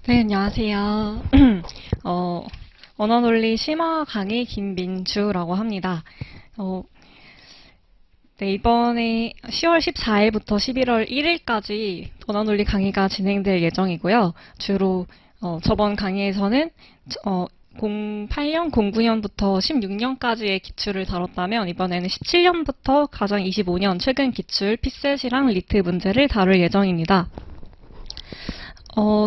네, 안녕하세요. 어, 언어논리 심화 강의 김민주라고 합니다. 어, 네, 이번에 10월 14일부터 11월 1일까지 언어논리 강의가 진행될 예정이고요. 주로 저번 강의에서는 08년, 09년부터 16년까지의 기출을 다뤘다면 이번에는 17년부터 가장 25년 최근 기출 피셋이랑 리트 문제를 다룰 예정입니다.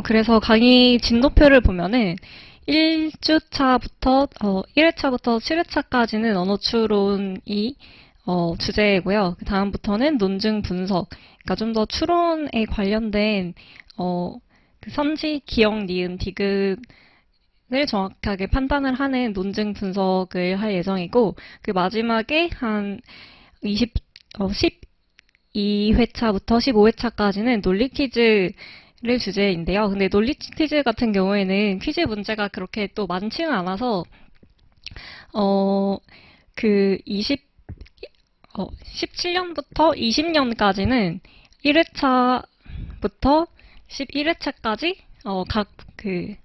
그래서 강의 진도표를 보면은 1주차부터, 1회차부터 7회차까지는 언어추론이, 주제고요. 그 다음부터는 논증 분석, 그러니까 좀 더 추론에 관련된, 그 선지, 기억, 니은, 디귿을 정확하게 판단을 하는 논증 분석을 할 예정이고, 그 마지막에 한 12회차부터 15회차까지는 논리 퀴즈 를 주제인데요. 근데 논리 퀴즈 같은 경우에는 퀴즈 문제가 그렇게 또 많지는 않아서 그 17년부터 20년까지는 1회차부터 11회차까지 각 그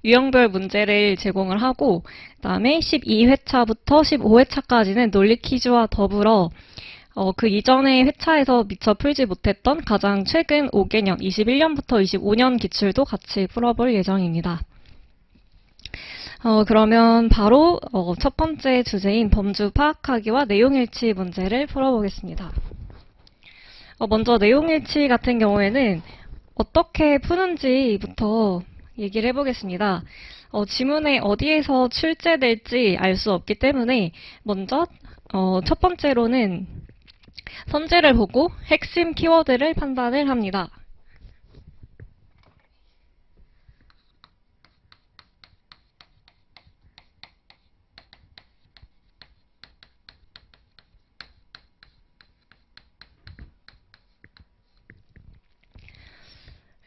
유형별 문제를 제공을 하고 그다음에 12회차부터 15회차까지는 논리 퀴즈와 더불어 그 이전의 회차에서 미처 풀지 못했던 가장 최근 5개년, 21년부터 25년 기출도 같이 풀어볼 예정입니다. 그러면 바로 첫 번째 주제인 범주 파악하기와 내용일치 문제를 풀어보겠습니다. 먼저 내용일치 같은 경우에는 어떻게 푸는지부터 얘기를 해보겠습니다. 지문에 어디에서 출제될지 알 수 없기 때문에 먼저 첫 번째로는 선지를 보고 핵심 키워드를 판단을 합니다.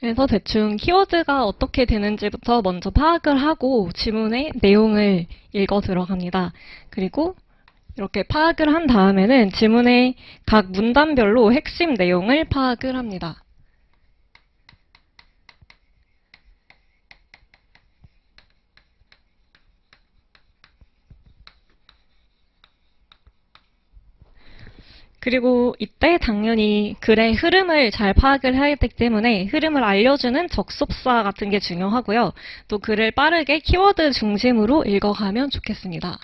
그래서 대충 키워드가 어떻게 되는지부터 먼저 파악을 하고 지문의 내용을 읽어 들어갑니다. 그리고 이렇게 파악을 한 다음에는 지문의 각 문단별로 핵심 내용을 파악을 합니다. 그리고 이때 당연히 글의 흐름을 잘 파악을 해야 되기 때문에 흐름을 알려주는 접속사 같은 게 중요하고요. 또 글을 빠르게 키워드 중심으로 읽어가면 좋겠습니다.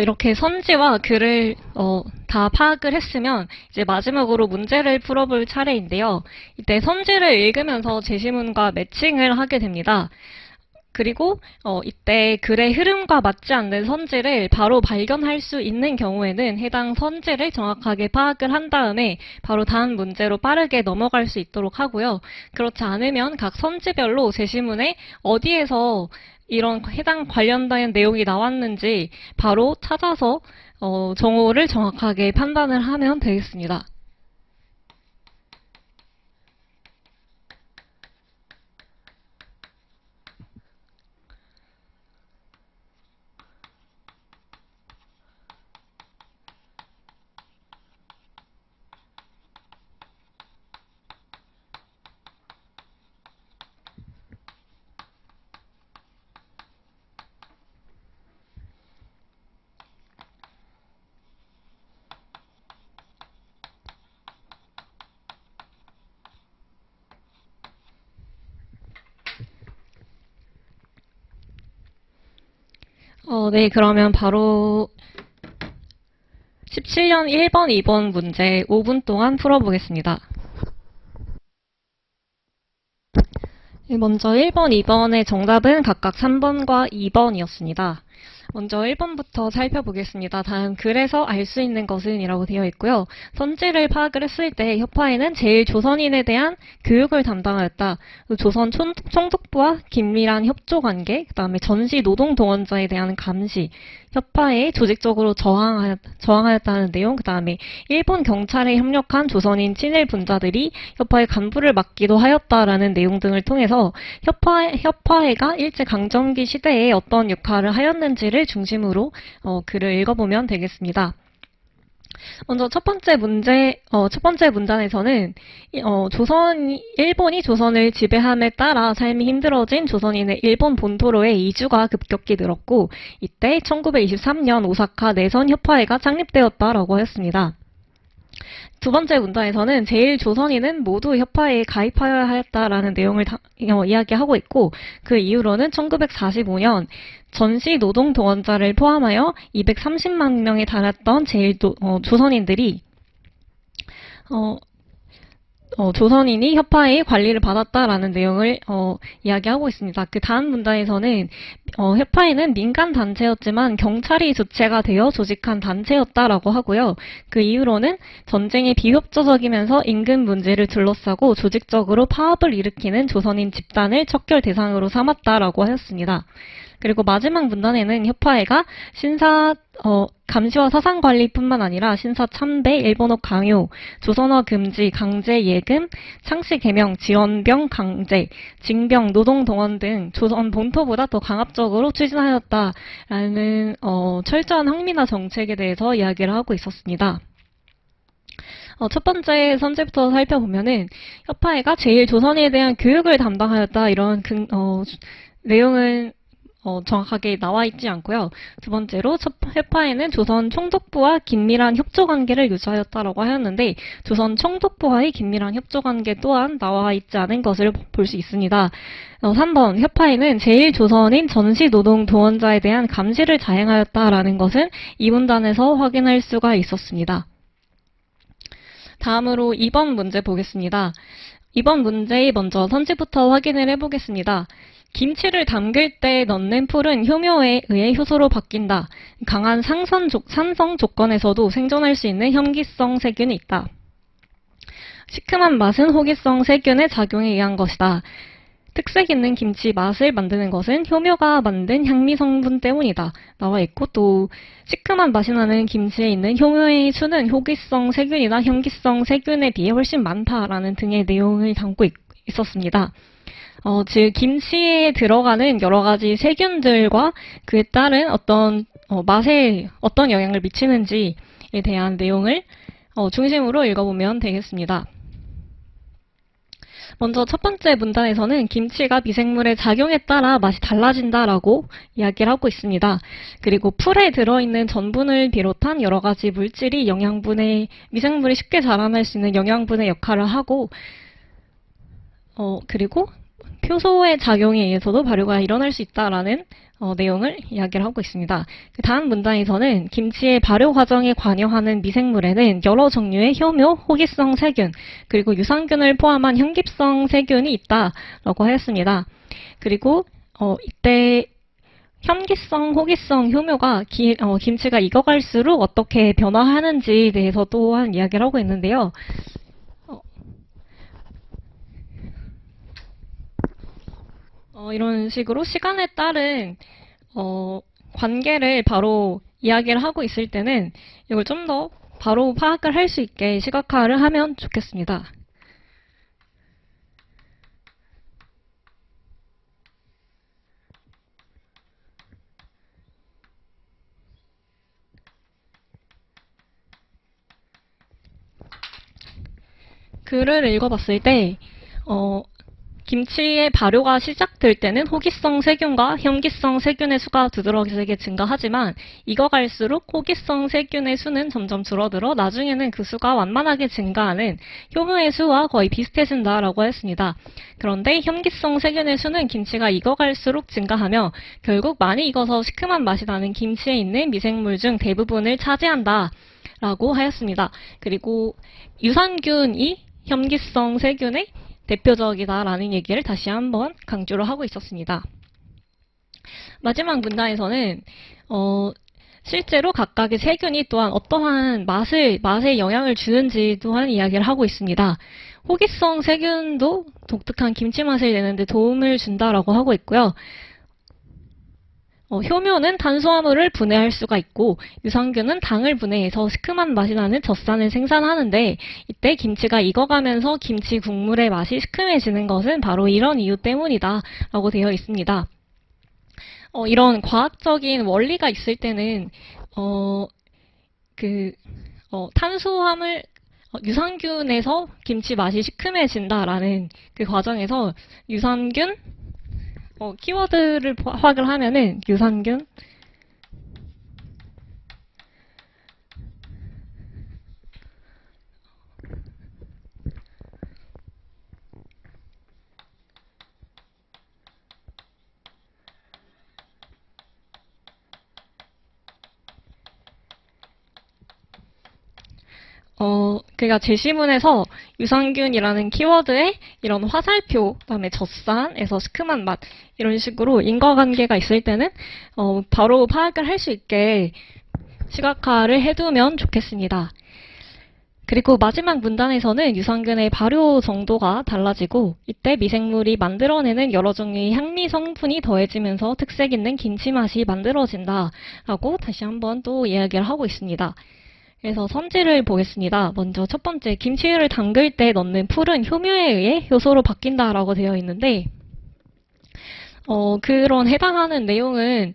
이렇게 선지와 글을 다 파악을 했으면 이제 마지막으로 문제를 풀어볼 차례인데요. 이때 선지를 읽으면서 제시문과 매칭을 하게 됩니다. 그리고 이때 글의 흐름과 맞지 않는 선지를 바로 발견할 수 있는 경우에는 해당 선지를 정확하게 파악을 한 다음에 바로 다음 문제로 빠르게 넘어갈 수 있도록 하고요. 그렇지 않으면 각 선지별로 제시문에 어디에서 이런 해당 관련된 내용이 나왔는지 바로 찾아서 정오를 정확하게 판단을 하면 되겠습니다. 네, 그러면 바로 17년 1번, 2번 문제 5분 동안 풀어보겠습니다. 먼저 1번, 2번의 정답은 각각 3번과 2번이었습니다. 먼저 1번부터 살펴보겠습니다. 다음 글에서 알 수 있는 것은 이라고 되어 있고요. 선지를 파악을 했을 때 협파에는 제일 조선인에 대한 교육을 담당하였다. 조선 총독부와 긴밀한 협조관계, 그 다음에 전시 노동동원자에 대한 감시, 협파에 조직적으로 저항하였다는 내용, 그 다음에 일본 경찰에 협력한 조선인 친일 분자들이 협파의 간부를 맡기도 하였다라는 내용 등을 통해서 협파회가 일제강점기 시대에 어떤 역할을 하였는지를 중심으로 글을 읽어보면 되겠습니다. 먼저 첫 번째 문단에서는 일본이 조선을 지배함에 따라 삶이 힘들어진 조선인의 일본 본토로의 이주가 급격히 늘었고, 이때 1923년 오사카 내선협파회가 창립되었다라고 하였습니다. 두 번째 문단에서는 제일 조선인은 모두 협파에 가입하여야 하였다라는 내용을 이야기하고 있고, 그 이후로는 1945년 전시 노동 동원자를 포함하여 230만 명에 달했던 조선인들이 조선인이 협파의 관리를 받았다라는 내용을 이야기하고 있습니다. 그 다음 문단에서는 협파회는 민간 단체였지만 경찰이 주체가 되어 조직한 단체였다라고 하고요. 그 이후로는 전쟁이 비협조적이면서 임금 문제를 둘러싸고 조직적으로 파업을 일으키는 조선인 집단을 척결 대상으로 삼았다라고 하였습니다. 그리고 마지막 문단에는 협파회가 감시와 사상관리뿐만 아니라 신사 참배, 일본어 강요, 조선어 금지, 강제 예금, 창씨 개명, 질원병 강제, 징병, 노동동원 등 조선 본토보다 더 강압적으로 추진하였다라는 철저한 항민화 정책에 대해서 이야기를 하고 있었습니다. 첫 번째 선제부터 살펴보면은 협파회가 제일 조선인에 대한 교육을 담당하였다, 이런 내용은 정확하게 나와 있지 않고요. 두 번째로 협파회는 조선 총독부와 긴밀한 협조관계를 유지하였다라고 하였는데, 조선 총독부와의 긴밀한 협조관계 또한 나와 있지 않은 것을 볼 수 있습니다. 3번, 협파회는 제일 조선인 전시 노동 동원자에 대한 감시를 자행하였다라는 것은 이 문단에서 확인할 수가 있었습니다. 다음으로 2번 문제 보겠습니다. 2번 문제의 먼저 선지부터 확인을 해보겠습니다. 김치를 담글 때 넣는 풀은 효묘에 의해 효소로 바뀐다. 강한 산성 조건에서도 생존할 수 있는 혐기성 세균이 있다. 시큼한 맛은 호기성 세균의 작용에 의한 것이다. 특색 있는 김치 맛을 만드는 것은 효묘가 만든 향미 성분 때문이다. 나와 있고, 또 시큼한 맛이 나는 김치에 있는 효묘의 수는 호기성 세균이나 혐기성 세균에 비해 훨씬 많다라는 등의 내용을 담고 있었습니다. 즉 김치에 들어가는 여러 가지 세균들과 그에 따른 어떤 맛에 어떤 영향을 미치는지에 대한 내용을 중심으로 읽어보면 되겠습니다. 먼저 첫 번째 문단에서는 김치가 미생물의 작용에 따라 맛이 달라진다라고 이야기를 하고 있습니다. 그리고 풀에 들어있는 전분을 비롯한 여러 가지 물질이 미생물이 쉽게 자라날 수 있는 영양분의 역할을 하고, 그리고 효소의 작용에 의해서도 발효가 일어날 수 있다라는 내용을 이야기를 하고 있습니다. 그 다음 문단에서는 김치의 발효 과정에 관여하는 미생물에는 여러 종류의 효묘, 호기성 세균, 그리고 유산균을 포함한 혐기성 세균이 있다라고 하였습니다. 그리고 이때 혐기성, 호기성, 효묘가 김치가 익어갈수록 어떻게 변화하는지에 대해서 또한 이야기를 하고 있는데요. 이런 식으로 시간에 따른 관계를 바로 이야기를 하고 있을 때는 이걸 좀 더 바로 파악을 할 수 있게 시각화를 하면 좋겠습니다. 글을 읽어봤을 때 김치의 발효가 시작될 때는 호기성 세균과 혐기성 세균의 수가 두드러지게 증가하지만 익어갈수록 호기성 세균의 수는 점점 줄어들어 나중에는 그 수가 완만하게 증가하는 효묘의 수와 거의 비슷해진다라고 했습니다. 그런데 혐기성 세균의 수는 김치가 익어갈수록 증가하며 결국 많이 익어서 시큼한 맛이 나는 김치에 있는 미생물 중 대부분을 차지한다 라고 하였습니다. 그리고 유산균이 혐기성 세균의 대표적이다라는 얘기를 다시 한번 강조를 하고 있었습니다. 마지막 문단에서는 실제로 각각의 세균이 또한 어떠한 맛에 영향을 주는지 또한 이야기를 하고 있습니다. 호기성 세균도 독특한 김치 맛을 내는데 도움을 준다라고 하고 있고요. 효묘는 탄수화물을 분해할 수가 있고 유산균은 당을 분해해서 시큼한 맛이 나는 젖산을 생산하는데 이때 김치가 익어가면서 김치 국물의 맛이 시큼해지는 것은 바로 이런 이유 때문이다 라고 되어 있습니다. 이런 과학적인 원리가 있을 때는 탄수화물 유산균에서 김치 맛이 시큼해진다라는 그 과정에서 유산균 키워드를 파악을 하면은 유산균 그러니까 제시문에서 유산균이라는 키워드에 이런 화살표, 그다음에 젖산에서 시큼한 맛 이런 식으로 인과관계가 있을 때는 바로 파악을 할 수 있게 시각화를 해두면 좋겠습니다. 그리고 마지막 문단에서는 유산균의 발효 정도가 달라지고 이때 미생물이 만들어내는 여러 종류의 향미 성분이 더해지면서 특색 있는 김치 맛이 만들어진다라고 다시 한번 또 이야기를 하고 있습니다. 그래서 선지를 보겠습니다. 먼저 첫 번째, 김치를 담글 때 넣는 풀은 효묘에 의해 효소로 바뀐다라고 되어 있는데 그런 해당하는 내용은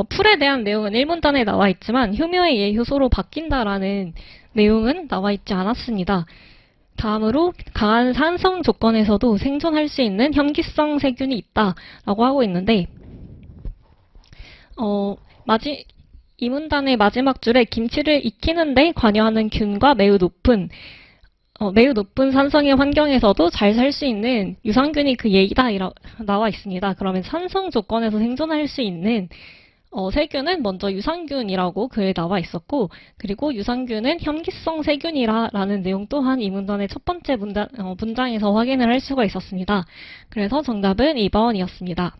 풀에 대한 내용은 1문단에 나와 있지만 효묘에 의해 효소로 바뀐다라는 내용은 나와 있지 않았습니다. 다음으로 강한 산성 조건에서도 생존할 수 있는 혐기성 세균이 있다라고 하고 있는데 이 문단의 마지막 줄에 김치를 익히는데 관여하는 균과 매우 높은 산성의 환경에서도 잘 살 수 있는 유산균이 그 예이다 나와 있습니다. 그러면 산성 조건에서 생존할 수 있는 세균은 먼저 유산균이라고 글에 나와 있었고 그리고 유산균은 혐기성 세균이라는 내용 또한 이 문단의 첫 번째 문장에서 확인을 할 수가 있었습니다. 그래서 정답은 2번이었습니다.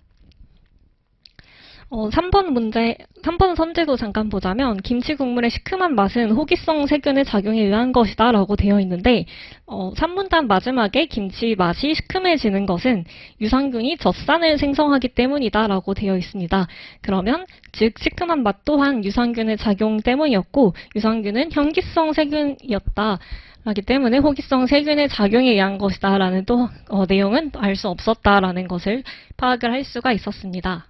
3번 선제도 잠깐 보자면 김치 국물의 시큼한 맛은 호기성 세균의 작용에 의한 것이다 라고 되어 있는데 3문단 마지막에 김치 맛이 시큼해지는 것은 유산균이 젖산을 생성하기 때문이다 라고 되어 있습니다. 그러면 즉 시큼한 맛 또한 유산균의 작용 때문이었고 유산균은 혐기성 세균이었다 하기 때문에 호기성 세균의 작용에 의한 것이다 라는 또 내용은 알 수 없었다라는 것을 파악을 할 수가 있었습니다.